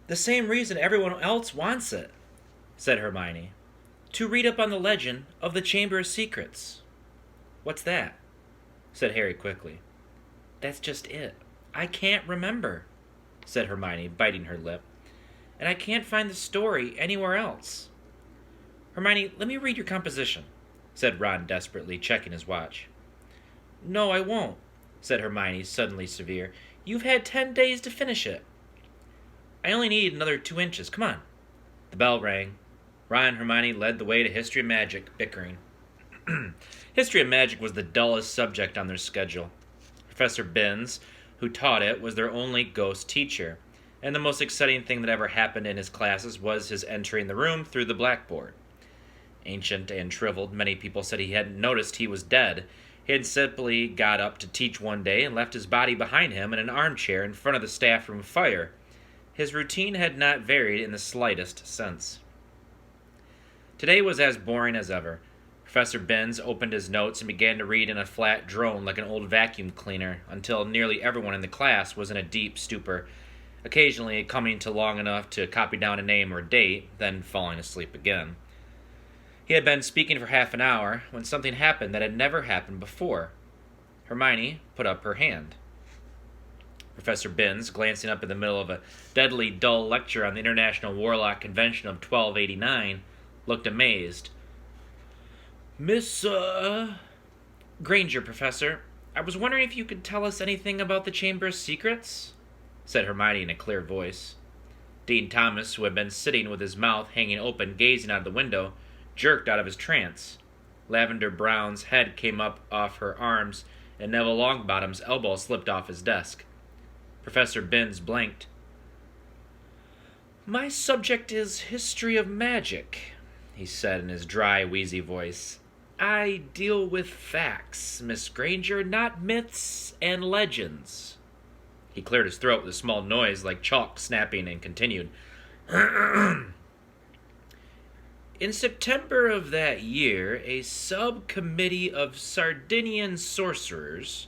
The same reason everyone else wants it, said Hermione. To read up on the legend of the Chamber of Secrets. What's that? Said Harry quickly. That's just it. I can't remember, said Hermione, biting her lip. And I can't find the story anywhere else. Hermione, let me read your composition, said Ron desperately, checking his watch. No, I won't, said Hermione, suddenly severe. You've had 10 days to finish it. I only need another 2 inches. Come on. The bell rang. Ron and Hermione led the way to History of Magic, bickering. History of Magic was the dullest subject on their schedule. Professor Binns, who taught it, was their only ghost teacher, and the most exciting thing that ever happened in his classes was his entering the room through the blackboard. Ancient and shriveled, many people said he hadn't noticed he was dead. He had simply got up to teach one day and left his body behind him in an armchair in front of the staff room fire. His routine had not varied in the slightest sense. Today was as boring as ever. Professor Binns opened his notes and began to read in a flat drone like an old vacuum cleaner until nearly everyone in the class was in a deep stupor, occasionally coming to long enough to copy down a name or date, then falling asleep again. He had been speaking for half an hour when something happened that had never happened before. Hermione put up her hand. Professor Binns, glancing up in the middle of a deadly dull lecture on the International Warlock Convention of 1289, looked amazed. Miss, Granger, Professor, I was wondering if you could tell us anything about the Chamber of Secrets, said Hermione in a clear voice. Dean Thomas, who had been sitting with his mouth hanging open, gazing out of the window, jerked out of his trance. Lavender Brown's head came up off her arms, and Neville Longbottom's elbow slipped off his desk. Professor Binns blinked. My subject is history of magic, he said in his dry, wheezy voice. I deal with facts, Miss Granger, not myths and legends. He cleared his throat with a small noise like chalk snapping and continued. In September of that year, a subcommittee of Sardinian sorcerers...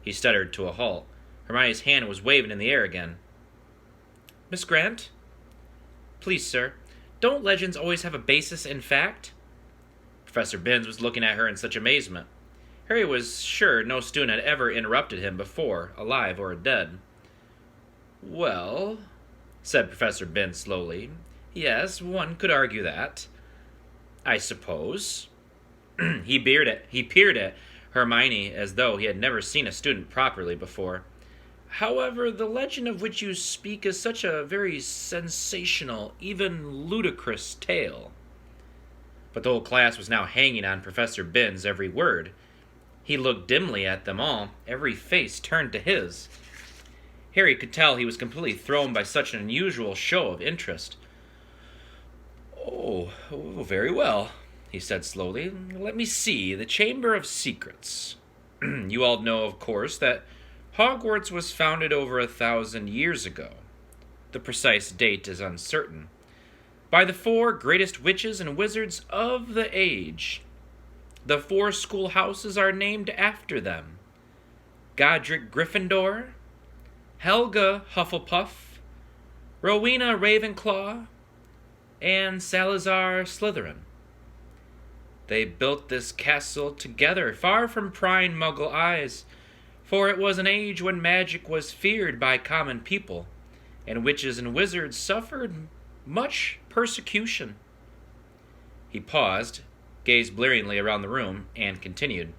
He stuttered to a halt. Hermione's hand was waving in the air again. Miss Grant? Please, sir. Don't legends always have a basis in fact? Professor Binns was looking at her in such amazement. Harry was sure no student had ever interrupted him before, alive or dead. Well, said Professor Binns slowly, yes, one could argue that. I suppose. He peered at Hermione as though he had never seen a student properly before. However, the legend of which you speak is such a very sensational, even ludicrous tale. But the whole class was now hanging on Professor Binns' every word. He looked dimly at them all, every face turned to his. Harry could tell he was completely thrown by such an unusual show of interest. Oh, very well, he said slowly. Let me see. The Chamber of Secrets. You all know, of course, that Hogwarts was founded over 1,000 years ago. The precise date is uncertain. By the 4 greatest witches and wizards of the age. The 4 schoolhouses are named after them. Godric Gryffindor, Helga Hufflepuff, Rowena Ravenclaw, and Salazar Slytherin. They built this castle together, far from prying Muggle eyes, for it was an age when magic was feared by common people, and witches and wizards suffered much persecution. He paused, gazed blearingly around the room, and continued.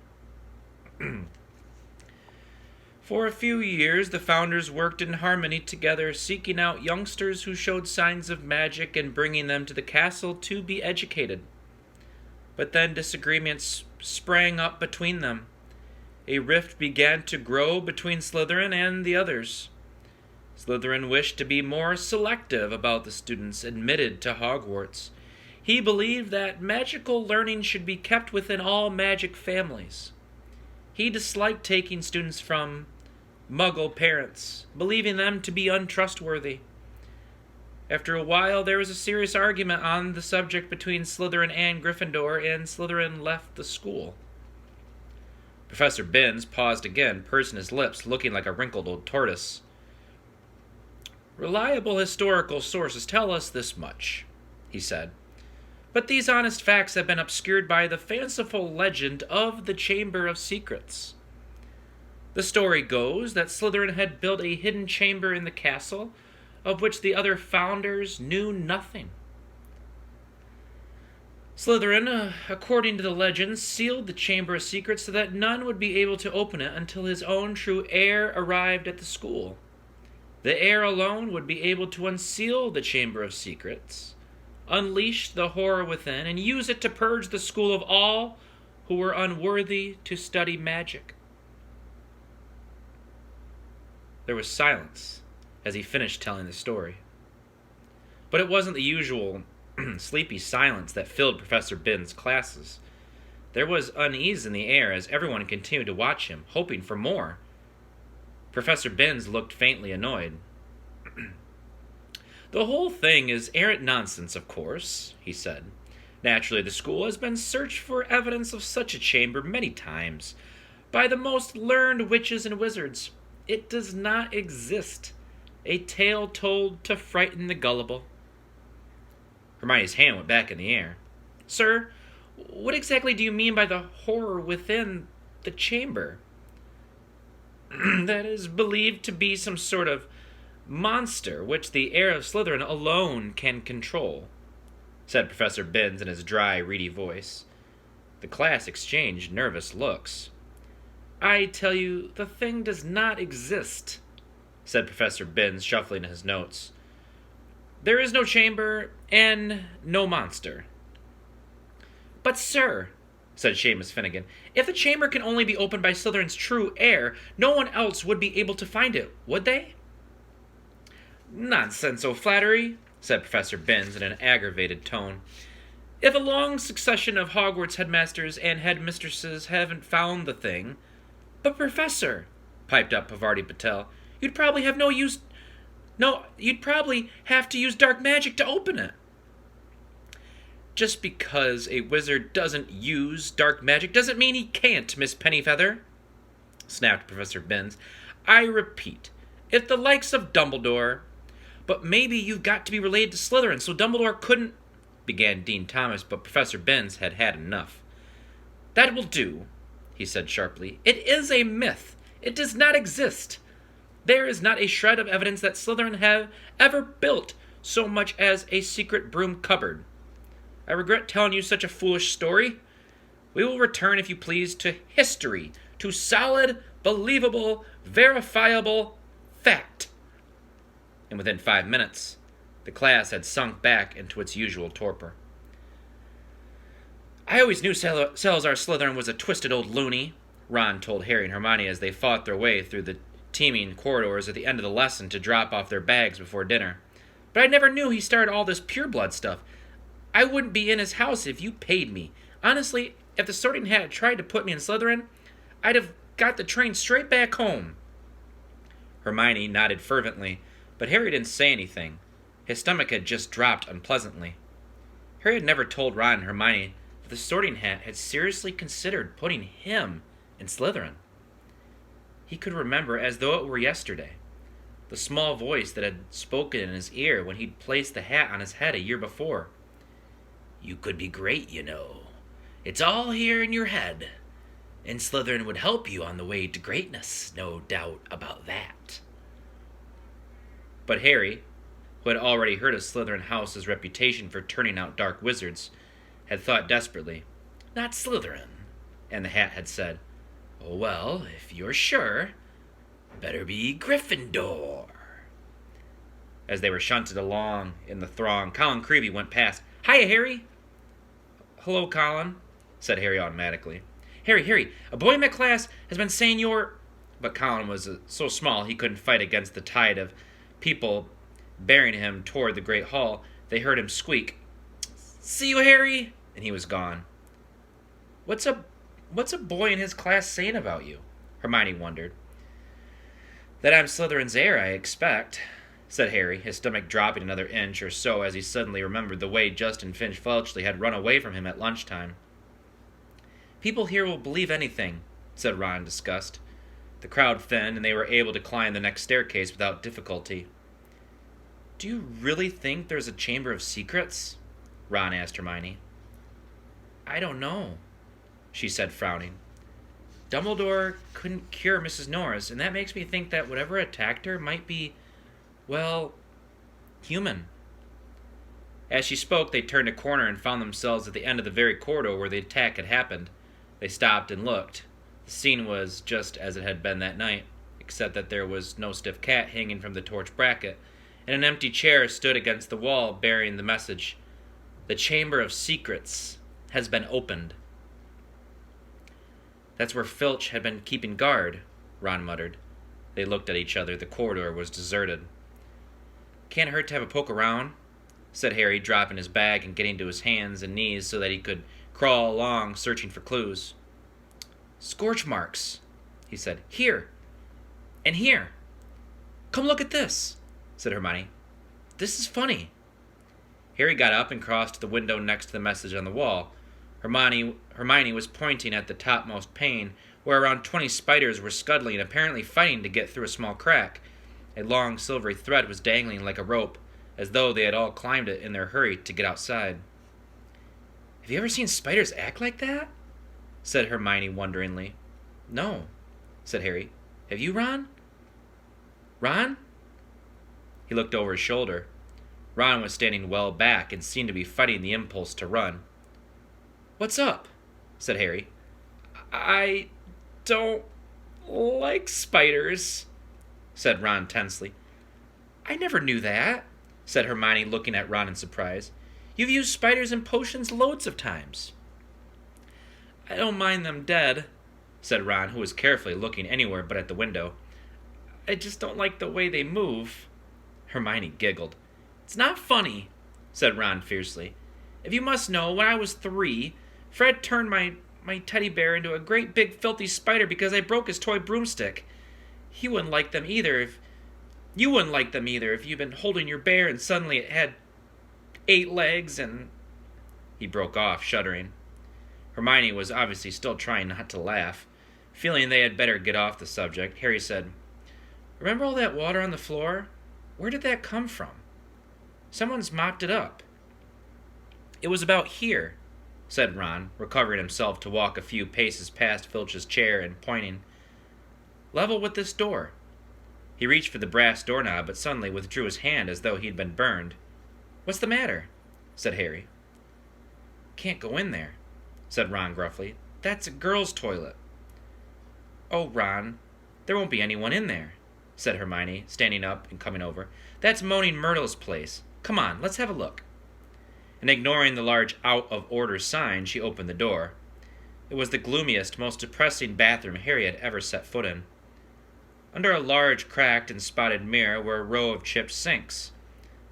For a few years, the founders worked in harmony together, seeking out youngsters who showed signs of magic and bringing them to the castle to be educated. But then disagreements sprang up between them. A rift began to grow between Slytherin and the others. Slytherin wished to be more selective about the students admitted to Hogwarts. He believed that magical learning should be kept within all magic families. He disliked taking students from Muggle parents, believing them to be untrustworthy. After a while, there was a serious argument on the subject between Slytherin and Gryffindor, and Slytherin left the school. Professor Binns paused again, pursing his lips, looking like a wrinkled old tortoise. Reliable historical sources tell us this much, he said. But these honest facts have been obscured by the fanciful legend of the Chamber of Secrets. The story goes that Slytherin had built a hidden chamber in the castle, of which the other founders knew nothing. Slytherin, according to the legend, sealed the Chamber of Secrets so that none would be able to open it until his own true heir arrived at the school. The heir alone would be able to unseal the Chamber of Secrets, unleash the horror within, and use it to purge the school of all who were unworthy to study magic. There was silence as he finished telling the story. But it wasn't the usual sleepy silence that filled Professor Binns' classes. There was unease in the air as everyone continued to watch him, hoping for more. Professor Binns looked faintly annoyed. The whole thing is arrant nonsense, of course, he said. Naturally, the school has been searched for evidence of such a chamber many times by the most learned witches and wizards. It does not exist. A tale told to frighten the gullible. Hermione's hand went back in the air. Sir, what exactly do you mean by the horror within the chamber? That is believed to be some sort of monster which the heir of Slytherin alone can control, said Professor Binns in his dry, reedy voice. The class exchanged nervous looks. I tell you, the thing does not exist, said Professor Binns, shuffling his notes. There is no chamber and no monster. But, sir, said Seamus Finnegan, if the chamber can only be opened by Slytherin's true heir, no one else would be able to find it, would they? Nonsense, O'Flattery, said Professor Binns in an aggravated tone. If a long succession of Hogwarts headmasters and headmistresses haven't found the thing... But, Professor, piped up Pavarti Patel, you'd probably have you'd probably have to use dark magic to open it. Just because a wizard doesn't use dark magic doesn't mean he can't, Miss Pennyfeather, snapped Professor Binns. I repeat, if the likes of Dumbledore... But maybe you've got to be related to Slytherin, so Dumbledore couldn't... began Dean Thomas, but Professor Binns had had enough. That will do, he said sharply. It is a myth. It does not exist. There is not a shred of evidence that Slytherin have ever built so much as a secret broom cupboard. I regret telling you such a foolish story. We will return, if you please, to history, to solid, believable, verifiable fact. And within 5 minutes, the class had sunk back into its usual torpor. I always knew Salazar Slytherin was a twisted old loony, Ron told Harry and Hermione as they fought their way through the teeming corridors at the end of the lesson to drop off their bags before dinner. But I never knew he started all this pureblood stuff. I wouldn't be in his house if you paid me. Honestly, if the Sorting Hat tried to put me in Slytherin, I'd have got the train straight back home. Hermione nodded fervently, but Harry didn't say anything. His stomach had just dropped unpleasantly. Harry had never told Ron and Hermione that the Sorting Hat had seriously considered putting him in Slytherin. He could remember as though it were yesterday, the small voice that had spoken in his ear when he'd placed the hat on his head a year before. You could be great, you know. It's all here in your head. And Slytherin would help you on the way to greatness, no doubt about that. But Harry, who had already heard of Slytherin House's reputation for turning out dark wizards, had thought desperately, Not Slytherin. And the hat had said, Oh, well, if you're sure, better be Gryffindor. As they were shunted along in the throng, Colin Creevey went past. Hiya, Harry. Hello, Colin, said Harry automatically. Harry, a boy in my class has been saying you're... But Colin was so small he couldn't fight against the tide of people bearing him toward the great hall. They heard him squeak, See you, Harry, and he was gone. What's a boy in his class saying about you? Hermione wondered. That I'm Slytherin's heir, I expect, said Harry, his stomach dropping another inch or so as he suddenly remembered the way Justin Finch Fletchley had run away from him at lunchtime. People here will believe anything, said Ron in disgust. The crowd thinned, and they were able to climb the next staircase without difficulty. Do you really think there's a Chamber of Secrets? Ron asked Hermione. I don't know, she said, frowning. Dumbledore couldn't cure Mrs. Norris, and that makes me think that whatever attacked her might be, well, human. As she spoke, they turned a corner and found themselves at the end of the very corridor where the attack had happened. They stopped and looked. The scene was just as it had been that night, except that there was no stiff cat hanging from the torch bracket, and an empty chair stood against the wall bearing the message, "The Chamber of Secrets has been opened." That's where Filch had been keeping guard, Ron muttered. They looked at each other. The corridor was deserted. Can't hurt to have a poke around, said Harry, dropping his bag and getting to his hands and knees so that he could crawl along, searching for clues. Scorch marks, he said. Here. And here. Come look at this, said Hermione. This is funny. Harry got up and crossed to the window next to the message on the wall. Hermione was pointing at the topmost pane, where around 20 spiders were scuttling, apparently fighting to get through a small crack. A long silvery thread was dangling like a rope, as though they had all climbed it in their hurry to get outside. Have you ever seen spiders act like that? Said Hermione wonderingly. No, said Harry. Have you, Ron? Ron? He looked over his shoulder. Ron was standing well back and seemed to be fighting the impulse to run. What's up? Said Harry. I don't like spiders, said Ron tensely. I never knew that, said Hermione, looking at Ron in surprise. You've used spiders in potions loads of times. I don't mind them dead, said Ron, who was carefully looking anywhere but at the window. I just don't like the way they move. Hermione giggled. It's not funny, said Ron fiercely. If you must know, when I was 3, Fred turned my teddy bear into a great big filthy spider because I broke his toy broomstick. You wouldn't like them either if you'd been holding your bear and suddenly it had 8 legs and... He broke off, shuddering. Hermione was obviously still trying not to laugh. Feeling they had better get off the subject, Harry said, Remember all that water on the floor? Where did that come from? Someone's mopped it up. It was about here, said Ron, recovering himself to walk a few paces past Filch's chair and pointing. Level with this door. He reached for the brass doorknob, but suddenly withdrew his hand as though he'd been burned. What's the matter? Said Harry. Can't go in there, said Ron gruffly. That's a girl's toilet. Oh, Ron, there won't be anyone in there, said Hermione, standing up and coming over. That's Moaning Myrtle's place. Come on, let's have a look. And ignoring the large out-of-order sign, she opened the door. It was the gloomiest, most depressing bathroom Harry had ever set foot in. Under a large, cracked and spotted mirror were a row of chipped sinks.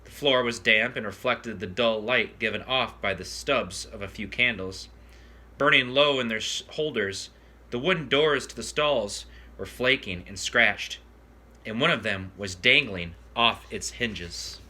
The floor was damp and reflected the dull light given off by the stubs of a few candles. Burning low in their holders, the wooden doors to the stalls were flaking and scratched, and one of them was dangling off its hinges.